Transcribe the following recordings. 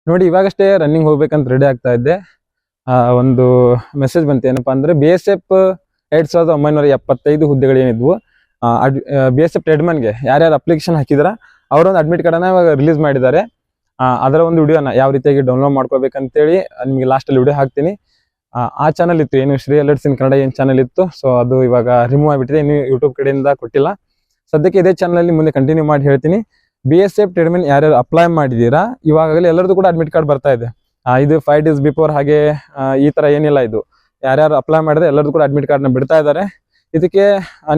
ನೋಡಿ ಇವಾಗಷ್ಟೇ ರನ್ನಿಂಗ್ ಹೋಗ್ಬೇಕಂತ ರೆಡಿ ಆಗ್ತಾ ಇದ್ದೆ. ಒಂದು ಮೆಸೇಜ್ ಬಂತು, ಏನಪ್ಪಾ ಅಂದ್ರೆ BSF 2975 ಹುದ್ದೆಗಳು ಏನಿದ್ವು BSF ಟ್ರೇಡ್ಮನ್ಗೆ ಯಾರ್ಯಾರು ಅಪ್ಲಿಕೇಶನ್ ಹಾಕಿದ್ರ ಅವರೊಂದು ಅಡ್ಮಿಟ್ ಕಾರ್ಡನ್ನ ಇವಾಗ ರಿಲೀಸ್ ಮಾಡಿದ್ದಾರೆ. ಅದರ ಒಂದು ವಿಡಿಯೋನ ಯಾವ ರೀತಿಯಾಗಿ ಡೌನ್ಲೋಡ್ ಮಾಡ್ಕೋಬೇಕಂತೇಳಿ ನಿಮಗೆ ಲಾಸ್ಟಲ್ಲಿ ವಿಡಿಯೋ ಹಾಕ್ತೀನಿ. ಆ ಚಾನಲ್ ಇತ್ತು, ಏನು ಶ್ರೀ ಅಲರ್ಟ್ಸ್ ಇನ್ ಕನ್ನಡ ಏನು ಚಾನಲ್ ಇತ್ತು, ಸೊ ಅದು ಇವಾಗ ರಿಮೂವ್ ಆಗಿಬಿಟ್ಟಿದೆ, ಇನ್ನು ಯೂಟ್ಯೂಬ್ ಕಡೆಯಿಂದ ಕೊಟ್ಟಿಲ್ಲ. ಸದ್ಯಕ್ಕೆ ಇದೇ ಚಾನಲಲ್ಲಿ ಮುಂದೆ ಕಂಟಿನ್ಯೂ ಮಾಡಿ ಹೇಳ್ತೀನಿ. BSF ಟ್ರೇಡ್ಮನ್ ಯಾರ್ಯಾರು ಅಪ್ಲೈ ಮಾಡಿದ್ದೀರಾ ಇವಾಗಲೇ ಎಲ್ಲರದ್ದು ಕೂಡ ಅಡ್ಮಿಟ್ ಕಾರ್ಡ್ ಬರ್ತಾ ಇದೆ. ಇದು 5 days ಬಿಫೋರ್ ಹಾಗೆ ಈ ತರ ಏನಿಲ್ಲ. ಇದು ಯಾರ್ಯಾರು ಅಪ್ಲೈ ಮಾಡಿದ್ರೆ ಎಲ್ಲರದ್ದು ಕೂಡ ಅಡ್ಮಿಟ್ ಕಾರ್ಡ್ನ ಬಿಡ್ತಾ ಇದ್ದಾರೆ. ಇದಕ್ಕೆ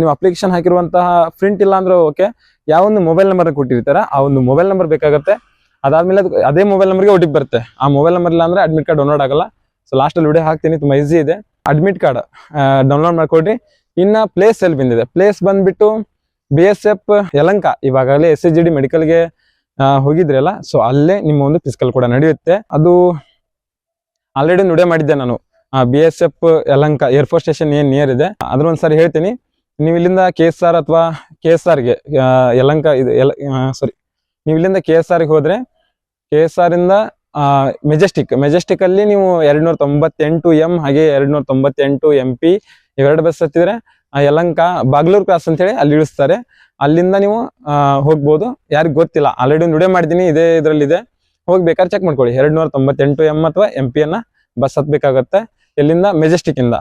ನೀವು ಅಪ್ಲಿಕೇಶನ್ ಹಾಕಿರುವಂತಹ ಪ್ರಿಂಟ್ ಇಲ್ಲ ಅಂದ್ರೆ ಓಕೆ, ಯಾವೊಂದು ಮೊಬೈಲ್ ನಂಬರ್ ಕೊಟ್ಟಿರ್ತಾರ ಆ ಒಂದು ಮೊಬೈಲ್ ನಂಬರ್ ಬೇಕಾಗುತ್ತೆ. ಅದಾದ್ಮೇಲೆ ಅದೇ ಮೊಬೈಲ್ ನಂಬರ್ಗೆ OTP ಬರುತ್ತೆ. ಆ ಮೊಬೈಲ್ ನಂಬರ್ ಇಲ್ಲ ಅಂದ್ರೆ ಅಡ್ಮಿಟ್ ಕಾರ್ಡ್ ಡೌನ್ಲೋಡ್ ಆಗಲ್ಲ. ಸೊ ಲಾಸ್ಟಲ್ಲಿ ವಿಡಿಯೋ ಹಾಕ್ತೀನಿ, ತುಂಬಾ ಈಸಿ ಇದೆ. ಅಡ್ಮಿಟ್ ಕಾರ್ಡ್ ಡೌನ್ಲೋಡ್ ಮಾಡ್ಕೊಡ್ರಿ. ಇನ್ನ ಪ್ಲೇಸ್ ಎಲ್ಲಿ ಬಂದಿದೆ, ಪ್ಲೇಸ್ ಬಂದ್ಬಿಟ್ಟು BSF ಯಲಹಂಕ. ಇವಾಗಲೇ SHGD ಮೆಡಿಕಲ್ಗೆ ಹೋಗಿದ್ರಲ್ಲ, ಸೊ ಅಲ್ಲೇ ನಿಮ್ಮ ಒಂದು ಫಿಸಿಕಲ್ ಕೂಡ ನಡೆಯುತ್ತೆ. ಅದು ಆಲ್ರೆಡಿ ವಿಡಿಯೋ ಮಾಡಿದ್ದೆ ನಾನು. BSF ಯಲಹಂಕ ಏರ್ಫೋರ್ಸ್ ಸ್ಟೇಷನ್ ಏನ್ ನಿಯರ್ ಇದೆ ಅದ್ರ ಒಂದ್ಸರಿ ಹೇಳ್ತೀನಿ. ನೀವು ಇಲ್ಲಿಂದ KSR ಅಥವಾ KSRಗೆ ಯಲಹಂಕ ಇದು ನೀವು ಇಲ್ಲಿಂದ KSRಗೆ ಹೋದ್ರೆ KSR ಇಂದ ಮೆಜೆಸ್ಟಿಕ್ ಅಲ್ಲಿ ನೀವು 298M ಹಾಗೆ 298MP ಇವೆರಡು ಬಸ್ ಹತ್ತಿದ್ರೆ ಯಲಹಂಕ ಬಾಗ್ಲೂರ್ ಕ್ರಾಸ್ ಅಂತ ಹೇಳಿ ಅಲ್ಲಿ ಇಳಿಸ್ತಾರೆ. ಅಲ್ಲಿಂದ ನೀವು ಹೋಗ್ಬೋದು. ಯಾರಿಗ್ ಗೊತ್ತಿಲ್ಲ, ಆಲ್ರೆಡಿ ಒಂದು ವಿಡಿಯೋ ಮಾಡಿದೀನಿ, ಇದೇ ಇದ್ರಲ್ಲಿ ಇದೆ, ಹೋಗ್ಬೇಕಾದ್ರೆ ಚೆಕ್ ಮಾಡ್ಕೊಳ್ಳಿ. 298M ಅಥವಾ MP ಅನ್ನ ಬಸ್ ಹತ್ಬೇಕಾಗತ್ತೆ ಇಲ್ಲಿಂದ ಮೆಜೆಸ್ಟಿಕ್ ಇಂದ.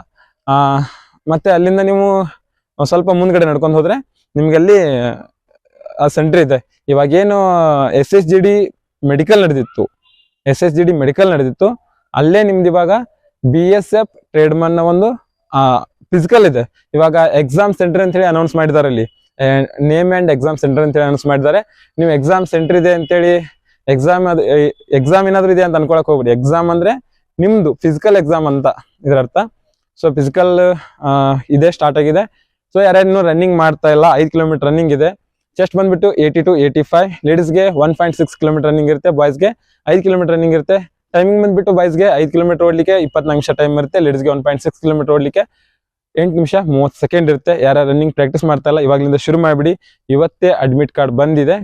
ಮತ್ತೆ ಅಲ್ಲಿಂದ ನೀವು ಸ್ವಲ್ಪ ಮುಂದ್ಗಡೆ ನಡ್ಕೊಂಡು ಹೋದ್ರೆ ನಿಮ್ಗೆ ಅಲ್ಲಿ ಆ ಸೆಂಟರ್ ಇದೆ. ಇವಾಗೇನು SHGD ಮೆಡಿಕಲ್ ನಡೆದಿತ್ತು ಅಲ್ಲೇ ನಿಮ್ದು ಇವಾಗ BSF ಟ್ರೇಡ್ಮನ್ ನ ಒಂದು ಫಿಸಿಕಲ್ ಇದೆ. ಇವಾಗ ಎಕ್ಸಾಮ್ ಸೆಂಟರ್ ಅಂತ ಹೇಳಿ ಅನೌನ್ಸ್ ಮಾಡಿದ್ದಾರೆ, ಅಲ್ಲಿ ನೇಮ್ ಅಂಡ್ ಎಕ್ಸಾಮ್ ಸೆಂಟರ್ ಅಂತ ಹೇಳಿ ಅನೌನ್ಸ್ ಮಾಡಿದ್ದಾರೆ. ನೀವು ಎಕ್ಸಾಮ್ ಸೆಂಟರ್ ಇದೆ ಅಂತೇಳಿ ಎಕ್ಸಾಮ್ ಏನಾದ್ರು ಇದೆ ಅಂತ ಅನ್ಕೊಳಕ್ ಹೋಗ್ಬಿಡಿ. ಎಕ್ಸಾಮ್ ಅಂದ್ರೆ ನಿಮ್ದು ಫಿಸಿಕಲ್ ಎಕ್ಸಾಮ್ ಅಂತ ಇದರ ಅರ್ಥ. ಸೊ ಫಿಸಿಕಲ್ ಇದೇ ಸ್ಟಾರ್ಟ್ ಆಗಿದೆ. ಸೊ ಯಾರ್ಯಾರು ರನ್ನಿಂಗ್ ಮಾಡ್ತಾ ಇಲ್ಲ, 5 ಕಿಲೋಮೀಟರ್ ರನ್ನಿಂಗ್ ಇದೆ. ಚೆಸ್ಟ್ ಬಂದ್ಬಿಟ್ಟು 80 to 85, ಲೇಡೀಸ್ಗೆ 1.6 ಕಿಲೋಮೀಟರ್ ರನ್ನಿಂಗ್ ಇರುತ್ತೆ, ಬಾಯ್ಸ್ಗೆ 5 ಕಿಲೋಮೀಟರ್ ರನ್ನಿಂಗ್ ಇರುತ್ತೆ. ಟೈಮಿಂಗ್ ಬಂದ್ಬಿಟ್ಟು ಬಾಯ್ಸ್ಗೆ 5 ಕಿಲೋಮೀಟರ್ ಓಡ್ಲಿಕ್ಕೆ 24 ನಿಮಿಷ ಟೈಮ್ ಇರುತ್ತೆ, ಲೇಡೀಸ್ಗೆ 1.6 ಕಿಲೋಮೀಟರ್ ಓಡ್ಲಿಕ್ಕೆ 8 ನಿಮಿಷ 30 ಸೆಕೆಂಡ್ ಇರುತ್ತೆ. ಯಾರು ರನ್ನಿಂಗ್ ಪ್ರಾಕ್ಟೀಸ್ ಮಾಡ್ತಾ ಇಲ್ಲ ಇವಾಗಲಿಂದ ಶುರು ಮಾಡಿಬಿಡಿ. ಇವತ್ತೇ ಅಡ್ಮಿಟ್ ಕಾರ್ಡ್ ಬಂದಿದೆ,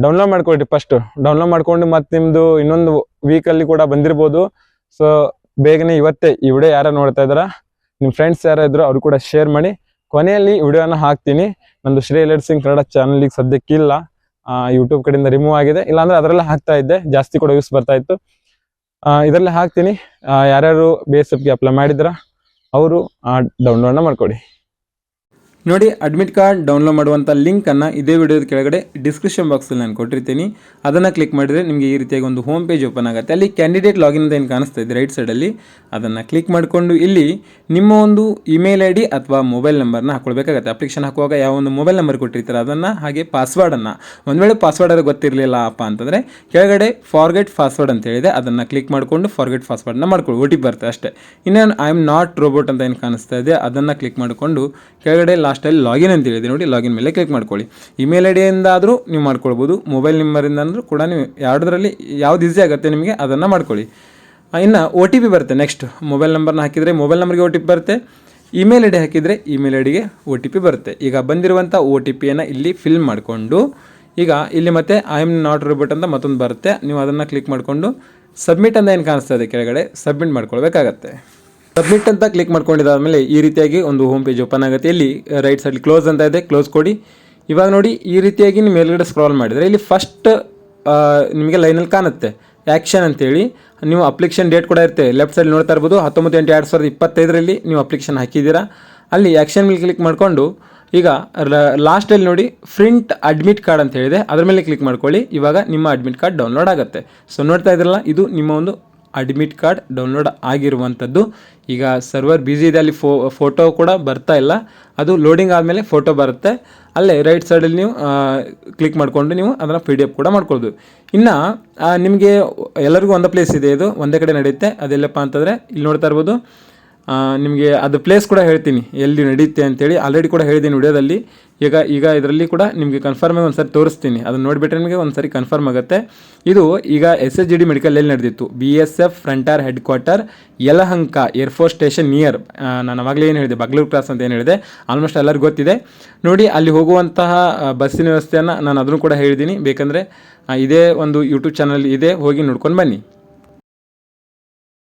ಡೌನ್ಲೋಡ್ ಮಾಡ್ಕೊಳ್ರಿ. ಫಸ್ಟ್ ಡೌನ್ಲೋಡ್ ಮಾಡ್ಕೊಂಡು ಮತ್ತೆ ನಿಮ್ದು ಇನ್ನೊಂದು ವೀಕಲ್ಲಿ ಕೂಡ ಬಂದಿರ್ಬೋದು. ಸೊ ಬೇಗನೆ ಇವತ್ತೇ ಈ ವಿಡಿಯೋ ಯಾರು ನೋಡ್ತಾ ಇದಾರ, ನಿಮ್ಮ ಫ್ರೆಂಡ್ಸ್ ಯಾರು ಇದ್ರು ಅವ್ರು ಕೂಡ ಶೇರ್ ಮಾಡಿ. ಕೊನೆಯಲ್ಲಿ ವಿಡಿಯೋನ ಹಾಕ್ತೀನಿ. ನಂದು ಶ್ರೀ ಅಲರ್ಟ್ಸ್ ಇನ್ ಕನ್ನಡ ಚಾನಲ್ಗೆ ಸದ್ಯಕ್ಕಿಲ್ಲ, ಯೂಟ್ಯೂಬ್ ಕಡೆಯಿಂದ ರಿಮೂವ್ ಆಗಿದೆ. ಇಲ್ಲಾಂದ್ರೆ ಅದರಲ್ಲೇ ಹಾಕ್ತಾ ಇದ್ದೆ, ಜಾಸ್ತಿ ಕೂಡ ಯೂಸ್ ಬರ್ತಾ ಇತ್ತು. ಇದರಲ್ಲೇ ಹಾಕ್ತೀನಿ. ಯಾರ್ಯಾರು BSFಗೆ ಅಪ್ಲೈ ಮಾಡಿದ್ರ ಅವರು ಡೌನ್ಲೋಡ್ನ ಮಾಡ್ಕೊಡಿ. ನೋಡಿ, ಅಡ್ಮಿಟ್ ಕಾರ್ಡ್ ಡೌನ್ಲೋಡ್ ಮಾಡುವಂಥ ಲಿಂಕನ್ನು ಇದೇ ವಿಡಿಯೋದ ಕೆಳಗಡೆ ಡಿಸ್ಕ್ರಿಪ್ಷನ್ ಬಾಕ್ಸಲ್ಲಿ ನಾನು ಕೊಟ್ಟಿರ್ತೀನಿ. ಅದನ್ನು ಕ್ಲಿಕ್ ಮಾಡಿದರೆ ನಿಮಗೆ ಈ ರೀತಿಯಾಗಿ ಒಂದು ಹೋಮ್ ಪೇಜ್ ಓಪನ್ ಆಗುತ್ತೆ. ಅಲ್ಲಿ ಕ್ಯಾಂಡಿಡೇಟ್ ಲಾಗಿನ್ ಅಂತ ಏನು ಕಾಣಿಸ್ತಾ ಇದೆ ರೈಟ್ ಸೈಡಲ್ಲಿ, ಅದನ್ನು ಕ್ಲಿಕ್ ಮಾಡಿಕೊಂಡು ಇಲ್ಲಿ ನಿಮ್ಮ ಒಂದು ಇಮೇಲ್ ID ಅಥವಾ ಮೊಬೈಲ್ ನಂಬರ್ನ ಹಾಕೊಳ್ಬೇಕಾಗತ್ತೆ. ಅಪ್ಲಿಕೇಶನ್ ಹಾಕುವಾಗ ಯಾವ ಒಂದು ಮೊಬೈಲ್ ನಂಬರ್ ಕೊಟ್ಟಿರ್ತಾರೆ ಅದನ್ನು, ಹಾಗೆ ಪಾಸ್ವರ್ಡನ್ನು. ಒಂದು ವೇಳೆ ಪಾಸ್ವರ್ಡ್ ಅದು ಗೊತ್ತಿರಲಿಲ್ಲ ಅಪ್ಪ ಅಂತಂದರೆ ಕೆಳಗಡೆ ಫಾರ್ಗೆಟ್ ಪಾಸ್ವರ್ಡ್ ಅಂತ ಹೇಳಿದೆ, ಅದನ್ನು ಕ್ಲಿಕ್ ಮಾಡಿಕೊಂಡು ಫಾರ್ಗೆಟ್ ಪಾಸ್ವರ್ಡ್ನ ಮಾಡ್ಕೊಳ್ಳಿ. OTP ಬರುತ್ತೆ ಅಷ್ಟೇ. ಇನ್ನೇನು ಐ ಆಮ್ ನಾಟ್ ರೋಬೋಟ್ ಅಂತ ಏನು ಕಾಣಿಸ್ತಾ ಇದೆ ಅದನ್ನು ಕ್ಲಿಕ್ ಮಾಡಿಕೊಂಡು ಕೆಳಗಡೆ ಲಾಸ್ಟಲ್ಲಿ ಲಾಗಿನ್ ಅಂತ ಹೇಳಿದೆ ನೋಡಿ, ಲಾಗಿನ್ ಮೇಲೆ ಕ್ಲಿಕ್ ಮಾಡ್ಕೊಳ್ಳಿ. ಇಮೇಲ್ IDಯಿಂದ ಆದರೂ ನೀವು ಮಾಡ್ಕೊಳ್ಬೋದು, ಮೊಬೈಲ್ ನಂಬರಿಂದ ಅಂದರೂ ಕೂಡ ನೀವು ಯಾವುದರಲ್ಲಿ ಯಾವ್ದು ಈಸಿ ಆಗುತ್ತೆ ನಿಮಗೆ ಅದನ್ನು ಮಾಡ್ಕೊಳ್ಳಿ. ಇನ್ನು OTP ಬರುತ್ತೆ. ನೆಕ್ಸ್ಟ್ ಮೊಬೈಲ್ ನಂಬರ್ನ ಹಾಕಿದರೆ ಮೊಬೈಲ್ ನಂಬರ್ಗೆ OTP ಬರುತ್ತೆ, ಇಮೇಲ್ ID ಹಾಕಿದರೆ ಇಮೇಲ್ IDಗೆ OTP ಬರುತ್ತೆ. ಈಗ ಬಂದಿರುವಂಥ OTPಯನ್ನು ಇಲ್ಲಿ ಫಿಲ್ ಮಾಡಿಕೊಂಡು ಈಗ ಇಲ್ಲಿ ಮತ್ತೆ ಐ ಆಮ್ ನಾಟ್ ರೋಬೋಟ್ ಅಂತ ಮತ್ತೊಂದು ಬರುತ್ತೆ, ನೀವು ಅದನ್ನು ಕ್ಲಿಕ್ ಮಾಡಿಕೊಂಡು ಸಬ್ಮಿಟ್ ಅಂತ ಏನು ಕಾಣಿಸ್ತಾ ಇದೆ ಕೆಳಗಡೆ ಸಬ್ಮಿಟ್ ಮಾಡ್ಕೊಳ್ಬೇಕಾಗತ್ತೆ. ಸಬ್ಮಿಟ್ ಅಂತ ಕ್ಲಿಕ್ ಮಾಡ್ಕೊಂಡಿದ್ದಾದಮೇಲೆ ಈ ರೀತಿಯಾಗಿ ಒಂದು ಹೋಮ್ ಪೇಜ್ ಓಪನ್ ಆಗುತ್ತೆ. ಇಲ್ಲಿ ರೈಟ್ ಸೈಡ್ ಕ್ಲೋಸ್ ಅಂತ ಇದೆ, ಕ್ಲೋಸ್ ಕೊಡಿ. ಇವಾಗ ನೋಡಿ ಈ ರೀತಿಯಾಗಿ ನೀವು ಮೇಲ್ಗಡೆ ಸ್ಕ್ರಾಲ್ ಮಾಡಿದರೆ ಇಲ್ಲಿ ಫಸ್ಟ್ ನಿಮಗೆ ಲೈನಲ್ಲಿ ಕಾಣುತ್ತೆ ಆ್ಯಕ್ಷನ್ ಅಂತೇಳಿ. ನೀವು ಅಪ್ಲಿಕೇಶನ್ ಡೇಟ್ ಕೂಡ ಇರುತ್ತೆ, ಲೆಫ್ಟ್ ಸೈಡ್ ನೋಡ್ತಾ ಇರ್ಬೋದು. 19/8/2025 ನೀವು ಅಪ್ಲಿಕೇಶನ್ ಹಾಕಿದ್ದೀರಾ. ಅಲ್ಲಿ ಆ್ಯಕ್ಷನ್ ಮೇಲೆ ಕ್ಲಿಕ್ ಮಾಡಿಕೊಂಡು ಈಗ ಲಾಸ್ಟಲ್ಲಿ ನೋಡಿ ಪ್ರಿಂಟ್ ಅಡ್ಮಿಟ್ ಕಾರ್ಡ್ ಅಂತ ಹೇಳಿದೆ, ಅದ್ರ ಮೇಲೆ ಕ್ಲಿಕ್ ಮಾಡ್ಕೊಳ್ಳಿ. ಇವಾಗ ನಿಮ್ಮ ಅಡ್ಮಿಟ್ ಕಾರ್ಡ್ ಡೌನ್ಲೋಡ್ ಆಗುತ್ತೆ. ಸೊ ನೋಡ್ತಾ ಇದ್ರಲ್ಲ, ಇದು ನಿಮ್ಮ ಒಂದು ಅಡ್ಮಿಟ್ ಕಾರ್ಡ್ ಡೌನ್ಲೋಡ್ ಆಗಿರುವಂಥದ್ದು. ಈಗ ಸರ್ವರ್ ಬ್ಯುಸಿ ಇದೆ, ಅಲ್ಲಿ ಫೋಟೋ ಕೂಡ ಬರ್ತಾ ಇಲ್ಲ, ಅದು ಲೋಡಿಂಗ್ ಆದಮೇಲೆ ಫೋಟೋ ಬರುತ್ತೆ. ಅಲ್ಲೇ ರೈಟ್ ಸೈಡಲ್ಲಿ ನೀವು ಕ್ಲಿಕ್ ಮಾಡಿಕೊಂಡು ನೀವು ಅದನ್ನು PDF ಕೂಡ ಮಾಡ್ಕೊಳ್ಬೋದು. ಇನ್ನು ನಿಮಗೆ ಎಲ್ಲರಿಗೂ ಒಂದು ಪ್ಲೇಸ್ ಇದೆ, ಇದು ಒಂದೇ ಕಡೆ ನಡೆಯುತ್ತೆ. ಅದೆಲ್ಲಪ್ಪ ಅಂತಂದರೆ ಇಲ್ಲಿ ನೋಡ್ತಾ ಇರ್ಬೋದು. ನಿಮಗೆ ಅದು ಪ್ಲೇಸ್ ಕೂಡ ಹೇಳ್ತೀನಿ ಎಲ್ಲಿ ನಡೆಯುತ್ತೆ ಅಂತೇಳಿ, ಆಲ್ರೆಡಿ ಕೂಡ ಹೇಳಿದ್ದೀನಿ ವಿಡಿಯೋದಲ್ಲಿ. ಈಗ ಇದರಲ್ಲಿ ಕೂಡ ನಿಮಗೆ ಕನ್ಫರ್ಮ್ ಆಗಿ ಒಂದ್ಸರಿ ತೋರಿಸ್ತೀನಿ, ಅದನ್ನು ನೋಡಿಬಿಟ್ರೆ ನಿಮಗೆ ಒಂದ್ಸರಿ ಕನ್ಫರ್ಮ್ ಆಗುತ್ತೆ. ಇದು ಈಗ SHGD ಮೆಡಿಕಲ್ ಎಲ್ಲಿ ನಡೆದಿತ್ತು, BSF frontier headquarter Yelahanka air force station near. ನಾನು ಅವಾಗಲೇ ಏನು ಹೇಳಿದೆ, ಬಾಗ್ಲೂರ್ ಕ್ರಾಸ್ ಅಂತ ಏನು ಹೇಳಿದೆ, ಆಲ್ಮೋಸ್ಟ್ ಎಲ್ಲರಿಗೂ ಗೊತ್ತಿದೆ. ನೋಡಿ ಅಲ್ಲಿ ಹೋಗುವಂತಹ ಬಸ್ಸಿನ ವ್ಯವಸ್ಥೆಯನ್ನು ನಾನು ಅದನ್ನು ಕೂಡ ಹೇಳಿದ್ದೀನಿ, ಬೇಕಂದರೆ ಇದೇ ಒಂದು ಯೂಟ್ಯೂಬ್ ಚಾನಲ್ ಇದೆ, ಹೋಗಿ ನೋಡ್ಕೊಂಡು ಬನ್ನಿ.